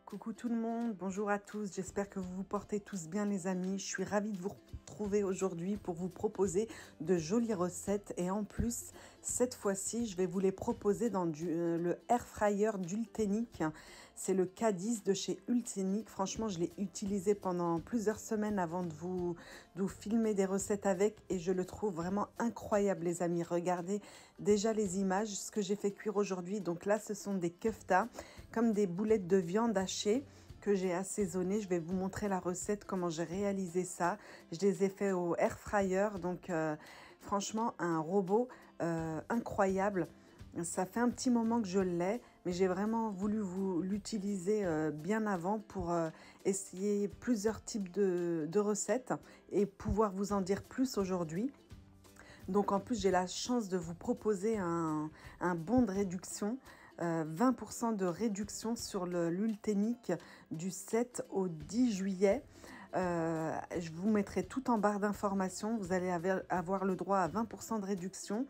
Coucou tout le monde, bonjour à tous, j'espère que vous vous portez tous bien les amis. Je suis ravie de vous retrouver aujourd'hui pour vous proposer de jolies recettes et en plus, cette fois-ci, je vais vous les proposer dans le air fryer d'Ultenic. C'est le K10 de chez Ultenic. Franchement, je l'ai utilisé pendant plusieurs semaines avant de vous filmer des recettes avec et je le trouve vraiment incroyable les amis. Regardez déjà les images, ce que j'ai fait cuire aujourd'hui. Donc là, ce sont des keftas, comme des boulettes de viande hachée que j'ai assaisonné. Je vais vous montrer la recette, comment j'ai réalisé ça. Je les ai fait au air fryer, donc franchement un robot incroyable. Ça fait un petit moment que je l'ai, mais j'ai vraiment voulu l'utiliser bien avant pour essayer plusieurs types de recettes et pouvoir vous en dire plus aujourd'hui. Donc en plus, j'ai la chance de vous proposer un bon de réduction. 20% de réduction sur l'Ultenic du 7 au 10 juillet. Je vous mettrai tout en barre d'informations. Vous allez avoir le droit à 20% de réduction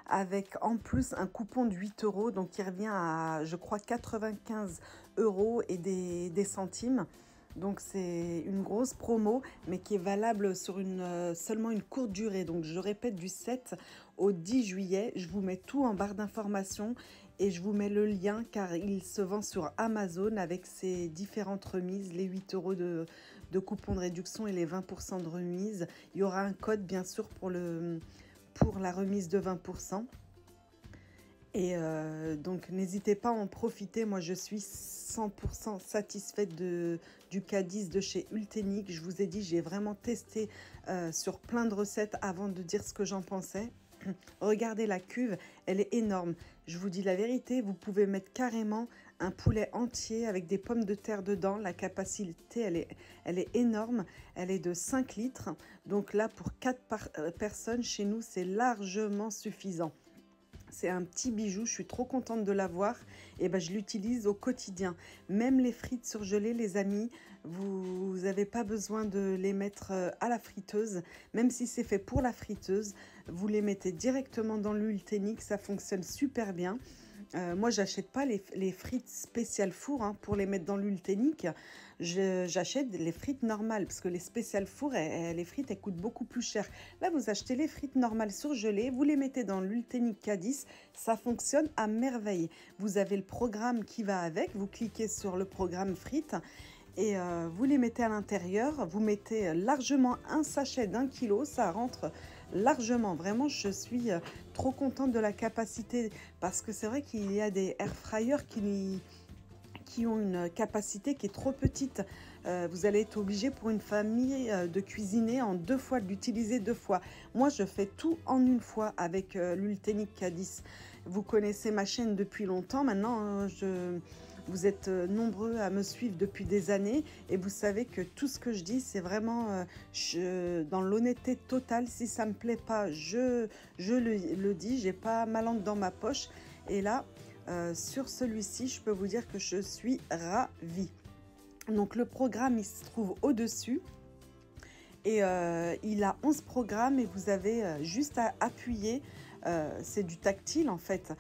avec en plus un coupon de 8 €, donc qui revient à, je crois, 95 € et des centimes. Donc c'est une grosse promo, mais qui est valable sur seulement une courte durée. Donc je répète, du 7 au 10 juillet. Je vous mets tout en barre d'informations et je vous mets le lien car il se vend sur Amazon avec ses différentes remises, les 8 € de coupon de réduction et les 20% de remise. Il y aura un code bien sûr pour la remise de 20%. Et donc n'hésitez pas à en profiter. Moi je suis 100% satisfaite du K10 de chez Ultenic. Je vous ai dit, j'ai vraiment testé sur plein de recettes avant de dire ce que j'en pensais. Regardez la cuve, elle est énorme. Je vous dis la vérité, vous pouvez mettre carrément un poulet entier avec des pommes de terre dedans. La capacité, elle est énorme. Elle est de 5 litres. Donc là, pour 4 personnes, chez nous, c'est largement suffisant. C'est un petit bijou, je suis trop contente de l'avoir et ben, je l'utilise au quotidien. Même les frites surgelées, les amis, vous n'avez pas besoin de les mettre à la friteuse. Même si c'est fait pour la friteuse, vous les mettez directement dans l'Ultenic, ça fonctionne super bien. Moi, j'achète pas les frites spéciales four pour les mettre dans l'Ultenic. J'achète les frites normales parce que les spéciales four, les frites, elles coûtent beaucoup plus cher. Là, vous achetez les frites normales surgelées, vous les mettez dans l'Ultenic K10, ça fonctionne à merveille. Vous avez le programme qui va avec, vous cliquez sur le programme frites et vous les mettez à l'intérieur. Vous mettez largement un sachet d'1 kg, ça rentre largement. Vraiment, je suis trop contente de la capacité parce que c'est vrai qu'il y a des air fryers qui ont une capacité qui est trop petite. Vous allez être obligé pour une famille de cuisiner en 2 fois, de l'utiliser 2 fois. Moi, je fais tout en une fois avec l'Ultenic K10. Vous connaissez ma chaîne depuis longtemps. Maintenant, vous êtes nombreux à me suivre depuis des années et vous savez que tout ce que je dis, c'est vraiment dans l'honnêteté totale. Si ça me plaît pas, je le dis. J'ai pas ma langue dans ma poche. Et là, sur celui-ci, je peux vous dire que je suis ravie. Donc le programme, il se trouve au-dessus et il a 11 programmes et vous avez juste à appuyer. C'est du tactile en fait.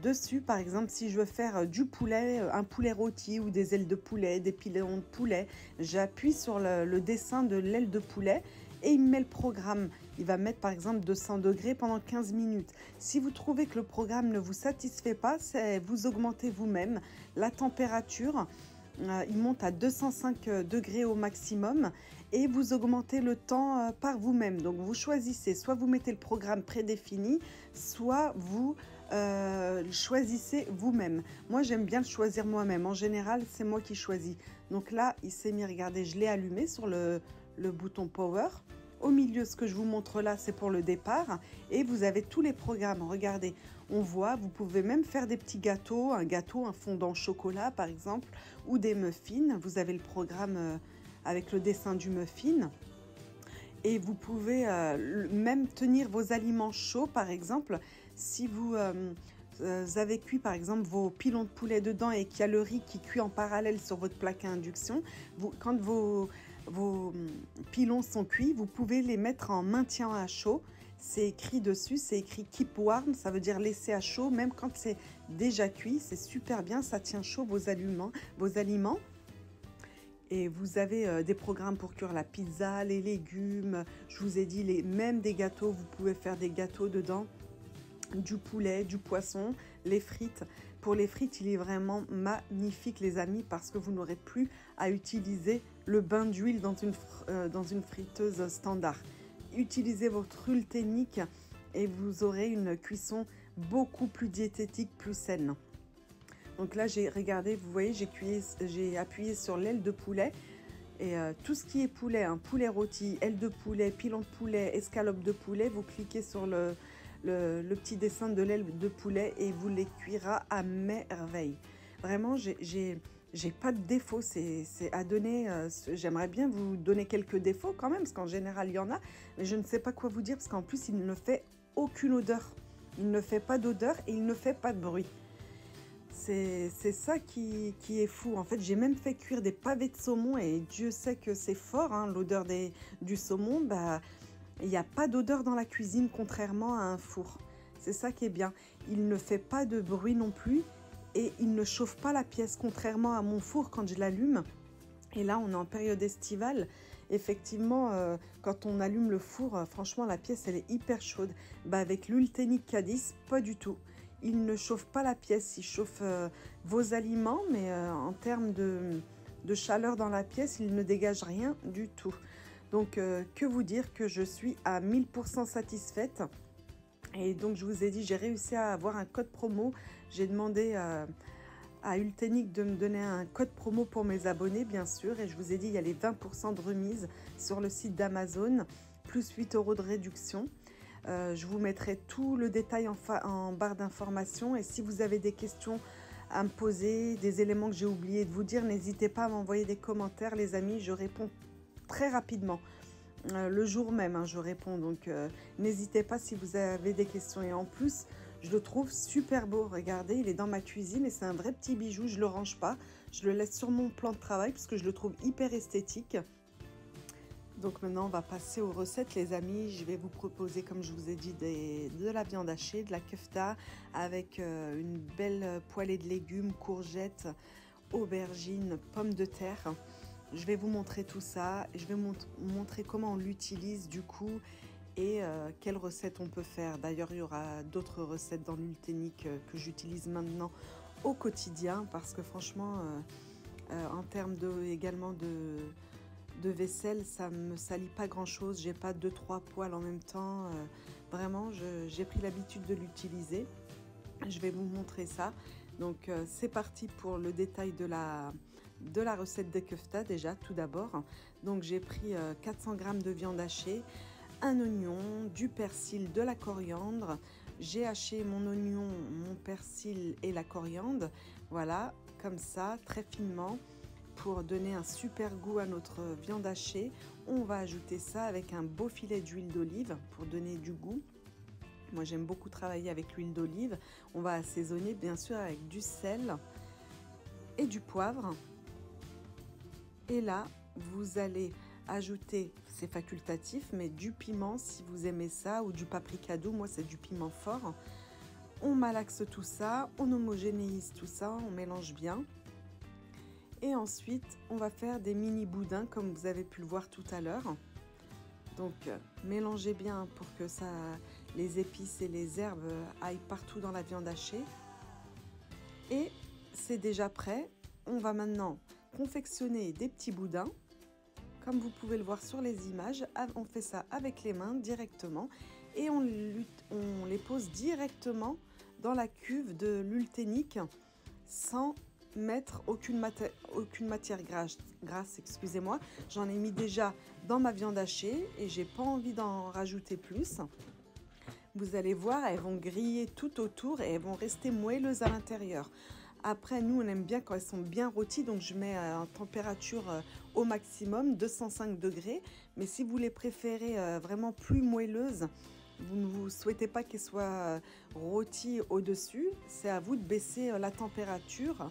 Dessus, par exemple, si je veux faire du poulet, un poulet rôti ou des ailes de poulet, des pilons de poulet, j'appuie sur le dessin de l'aile de poulet et il me met le programme. Il va mettre par exemple 200 degrés pendant 15 minutes. Si vous trouvez que le programme ne vous satisfait pas, vous augmentez vous-même la température. Il monte à 205 degrés au maximum et vous augmentez le temps par vous-même. Donc vous choisissez, soit vous mettez le programme prédéfini, soit vous choisissez vous-même. Moi j'aime bien le choisir moi-même. En général c'est moi qui choisis. Donc là il s'est mis, regardez, je l'ai allumé sur le bouton power. Au milieu, ce que je vous montre là, c'est pour le départ. Et vous avez tous les programmes. Regardez, on voit, vous pouvez même faire des petits gâteaux, un fondant chocolat par exemple, ou des muffins. Vous avez le programme avec le dessin du muffin. Et vous pouvez même tenir vos aliments chauds, par exemple, si vous avez cuit par exemple vos pilons de poulet dedans et qu'il y a le riz qui cuit en parallèle sur votre plaque à induction, quand vos pilons sont cuits, vous pouvez les mettre en maintien à chaud. C'est écrit dessus, c'est écrit keep warm, ça veut dire laisser à chaud, même quand c'est déjà cuit. C'est super bien, ça tient chaud vos aliments. Et vous avez des programmes pour cuire la pizza, les légumes. Je vous ai dit, même des gâteaux, vous pouvez faire des gâteaux dedans. Du poulet, du poisson, les frites. Pour les frites, il est vraiment magnifique les amis parce que vous n'aurez plus à utiliser le bain d'huile dans une friteuse standard. Utilisez votre Ultenic et vous aurez une cuisson beaucoup plus diététique, plus saine. Donc là, regardé, vous voyez, j'ai appuyé sur l'aile de poulet. Et tout ce qui est poulet, hein, poulet rôti, aile de poulet, pilon de poulet, escalope de poulet, vous cliquez sur le petit dessin de l'aile de poulet et vous les cuira à merveille. Vraiment, j'ai pas de défaut, c'est à donner. J'aimerais bien vous donner quelques défauts quand même, parce qu'en général, il y en a. Mais je ne sais pas quoi vous dire, parce qu'en plus, il ne fait aucune odeur. Il ne fait pas d'odeur et il ne fait pas de bruit. C'est ça qui est fou. En fait, j'ai même fait cuire des pavés de saumon et Dieu sait que c'est fort, hein, l'odeur du saumon. Bah, il n'y a pas d'odeur dans la cuisine, contrairement à un four. C'est ça qui est bien. Il ne fait pas de bruit non plus et il ne chauffe pas la pièce, contrairement à mon four quand je l'allume. Et là, on est en période estivale. Effectivement, quand on allume le four, franchement, la pièce, elle est hyper chaude. Bah, avec l'Ultenic K10, pas du tout. Il ne chauffe pas la pièce, il chauffe vos aliments, mais en termes de chaleur dans la pièce, il ne dégage rien du tout. Donc, que vous dire que je suis à 1000% satisfaite. Et donc, je vous ai dit, j'ai réussi à avoir un code promo. J'ai demandé à Ultenic de me donner un code promo pour mes abonnés, bien sûr. Et je vous ai dit, il y a les 20% de remise sur le site d'Amazon, plus 8 € de réduction. Je vous mettrai tout le détail en barre d'informations. Et si vous avez des questions à me poser, des éléments que j'ai oublié de vous dire, n'hésitez pas à m'envoyer des commentaires, les amis. Je réponds très rapidement. Le jour même, hein, je réponds. Donc, n'hésitez pas si vous avez des questions. Et en plus, je le trouve super beau. Regardez, il est dans ma cuisine et c'est un vrai petit bijou. Je ne le range pas. Je le laisse sur mon plan de travail parce que je le trouve hyper esthétique. Donc maintenant, on va passer aux recettes, les amis. Je vais vous proposer, comme je vous ai dit, de la viande hachée, de la kefta, avec une belle poêlée de légumes, courgettes, aubergines, pommes de terre. Je vais vous montrer tout ça. Je vais vous montrer comment on l'utilise du coup et quelles recettes on peut faire. D'ailleurs, il y aura d'autres recettes dans l'Ultenic que j'utilise maintenant au quotidien parce que franchement, en termes également de vaisselle, ça me salit pas grand chose, j'ai pas 2-3 poêles en même temps, vraiment j'ai pris l'habitude de l'utiliser. Je vais vous montrer ça. Donc c'est parti pour le détail de la recette de kefta déjà tout d'abord. Donc j'ai pris 400 g de viande hachée, un oignon, du persil, de la coriandre. J'ai haché mon oignon, mon persil et la coriandre, voilà, comme ça, très finement. Pour donner un super goût à notre viande hachée, on va ajouter ça avec un beau filet d'huile d'olive pour donner du goût. Moi, j'aime beaucoup travailler avec l'huile d'olive. On va assaisonner bien sûr avec du sel et du poivre. Et là, vous allez ajouter, c'est facultatif, mais du piment si vous aimez ça ou du paprika doux. Moi, c'est du piment fort. On malaxe tout ça, on homogénéise tout ça, on mélange bien. Et ensuite, on va faire des mini boudins comme vous avez pu le voir tout à l'heure. Donc, mélangez bien pour que les épices et les herbes aillent partout dans la viande hachée. Et c'est déjà prêt. On va maintenant confectionner des petits boudins. Comme vous pouvez le voir sur les images, on fait ça avec les mains directement. Et on les pose directement dans la cuve de l'Ultenic sans mettre aucune matière grasse, excusez-moi. J'en ai mis déjà dans ma viande hachée et j'ai pas envie d'en rajouter plus. Vous allez voir, elles vont griller tout autour et elles vont rester moelleuses à l'intérieur. Après, nous, on aime bien quand elles sont bien rôties, donc je mets en température au maximum, 205 degrés. Mais si vous les préférez vraiment plus moelleuses, vous ne vous souhaitez pas qu'elles soient rôties au-dessus, c'est à vous de baisser la température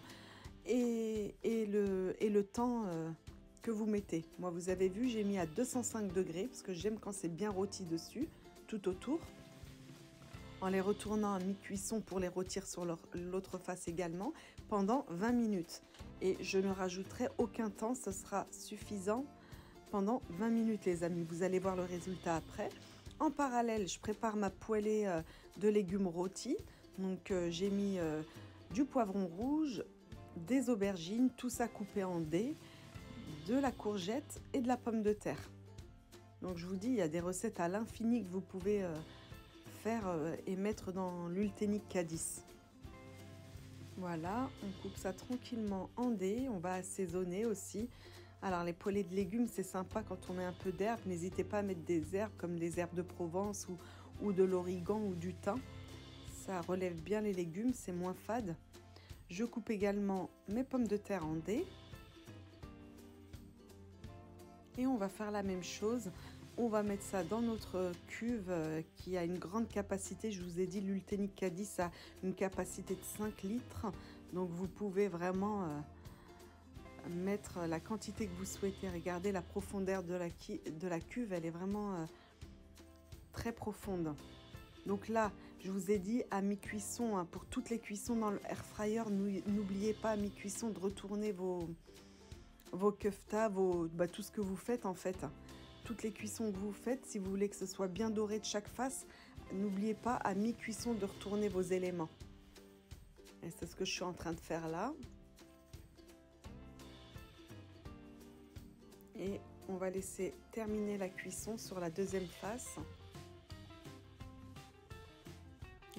et le temps que vous mettez. Moi, vous avez vu, j'ai mis à 205 degrés parce que j'aime quand c'est bien rôti dessus, tout autour. En les retournant à mi-cuisson pour les rôtir sur l'autre face également pendant 20 minutes. Et je ne rajouterai aucun temps, ce sera suffisant pendant 20 minutes les amis. Vous allez voir le résultat après. En parallèle, je prépare ma poêlée de légumes rôtis. Donc j'ai mis du poivron rouge, des aubergines, tout ça coupé en dés, de la courgette et de la pomme de terre. Donc je vous dis, il y a des recettes à l'infini que vous pouvez faire et mettre dans l'huile Ténique K10. Voilà, on coupe ça tranquillement en dés, on va assaisonner aussi. Alors les poêlées de légumes, c'est sympa quand on met un peu d'herbe. N'hésitez pas à mettre des herbes comme les herbes de Provence ou de l'origan ou du thym. Ça relève bien les légumes, c'est moins fade. Je coupe également mes pommes de terre en dés. Et on va faire la même chose. On va mettre ça dans notre cuve qui a une grande capacité. Je vous ai dit, l'huile Ténique K10 a une capacité de 5 litres. Donc vous pouvez vraiment mettre la quantité que vous souhaitez. Regardez la profondeur de la cuve, elle est vraiment très profonde. Donc là, je vous ai dit à mi-cuisson, hein, pour toutes les cuissons dans le air fryer, n'oubliez pas à mi-cuisson de retourner vos keftas, tout ce que vous faites en fait. Toutes les cuissons que vous faites, si vous voulez que ce soit bien doré de chaque face, n'oubliez pas à mi-cuisson de retourner vos éléments. Et c'est ce que je suis en train de faire là. Et on va laisser terminer la cuisson sur la deuxième face.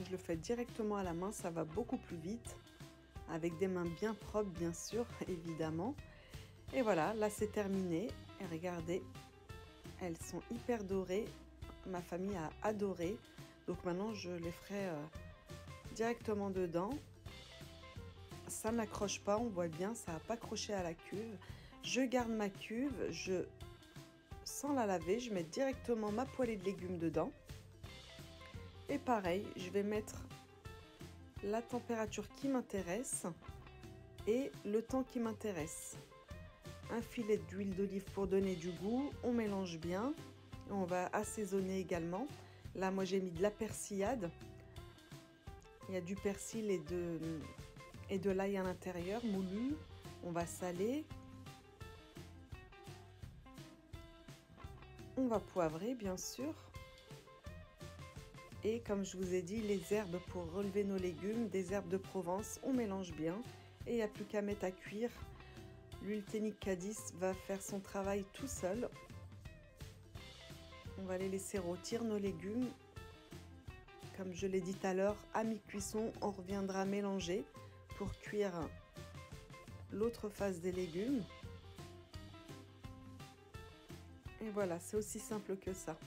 Je le fais directement à la main, ça va beaucoup plus vite. Avec des mains bien propres, bien sûr, évidemment. Et voilà, là c'est terminé. Et regardez, elles sont hyper dorées. Ma famille a adoré. Donc maintenant, je les ferai directement dedans. Ça n'accroche pas, on voit bien, ça n'a pas accroché à la cuve. Je garde ma cuve, sans la laver, je mets directement ma poêlée de légumes dedans. Et pareil, je vais mettre la température qui m'intéresse et le temps qui m'intéresse. Un filet d'huile d'olive pour donner du goût, on mélange bien, on va assaisonner également. Là moi j'ai mis de la persillade, il y a du persil et de l'ail à l'intérieur moulu. On va saler, on va poivrer bien sûr. Et comme je vous ai dit, les herbes pour relever nos légumes, des herbes de Provence, on mélange bien et il n'y a plus qu'à mettre à cuire. L'huile Ténique K10 va faire son travail tout seul. On va les laisser rôtir nos légumes. Comme je l'ai dit tout à l'heure, à mi-cuisson, on reviendra mélanger pour cuire l'autre face des légumes. Et voilà, c'est aussi simple que ça.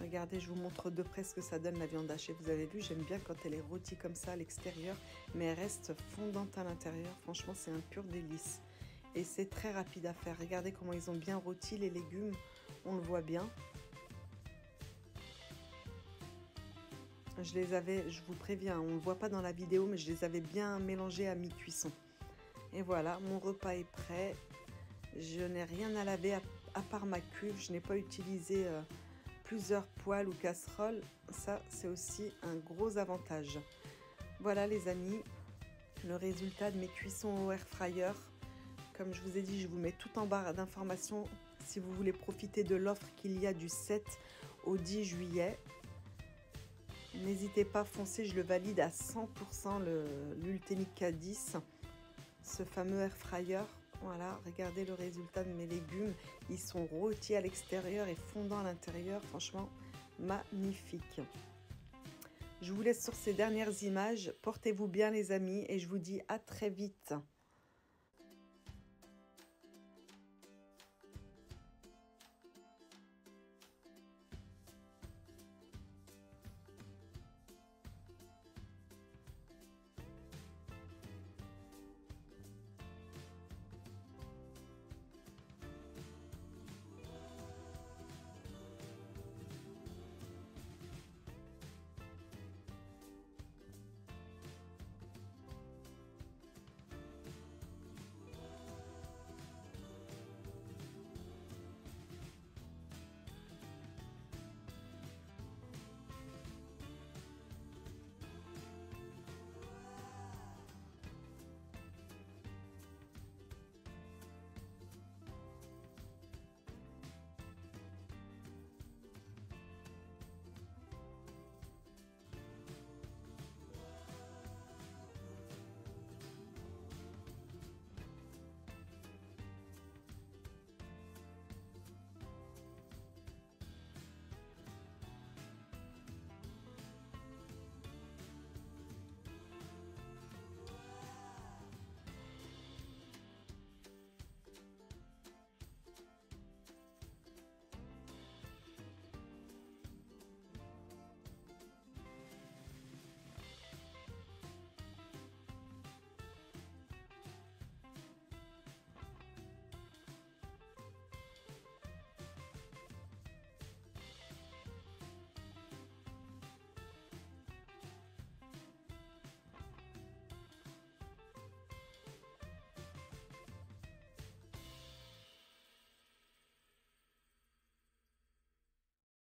Regardez, je vous montre de près ce que ça donne la viande hachée. Vous avez vu, j'aime bien quand elle est rôtie comme ça à l'extérieur, mais elle reste fondante à l'intérieur. Franchement, c'est un pur délice. Et c'est très rapide à faire. Regardez comment ils ont bien rôti les légumes. On le voit bien. Je vous préviens, on ne le voit pas dans la vidéo, mais je les avais bien mélangés à mi-cuisson. Et voilà, mon repas est prêt. Je n'ai rien à laver à part ma cuve. Je n'ai pas utilisé plusieurs poêles ou casseroles. Ça, c'est aussi un gros avantage. Voilà les amis, le résultat de mes cuissons au air fryer. Comme je vous ai dit, je vous mets tout en barre d'informations si vous voulez profiter de l'offre qu'il y a du 7 au 10 juillet. N'hésitez pas, foncez, je le valide à 100% l'huile Ténique K10, ce fameux air fryer. Voilà, regardez le résultat de mes légumes. Ils sont rôtis à l'extérieur et fondants à l'intérieur. Franchement, magnifique. Je vous laisse sur ces dernières images. Portez-vous bien les amis et je vous dis à très vite.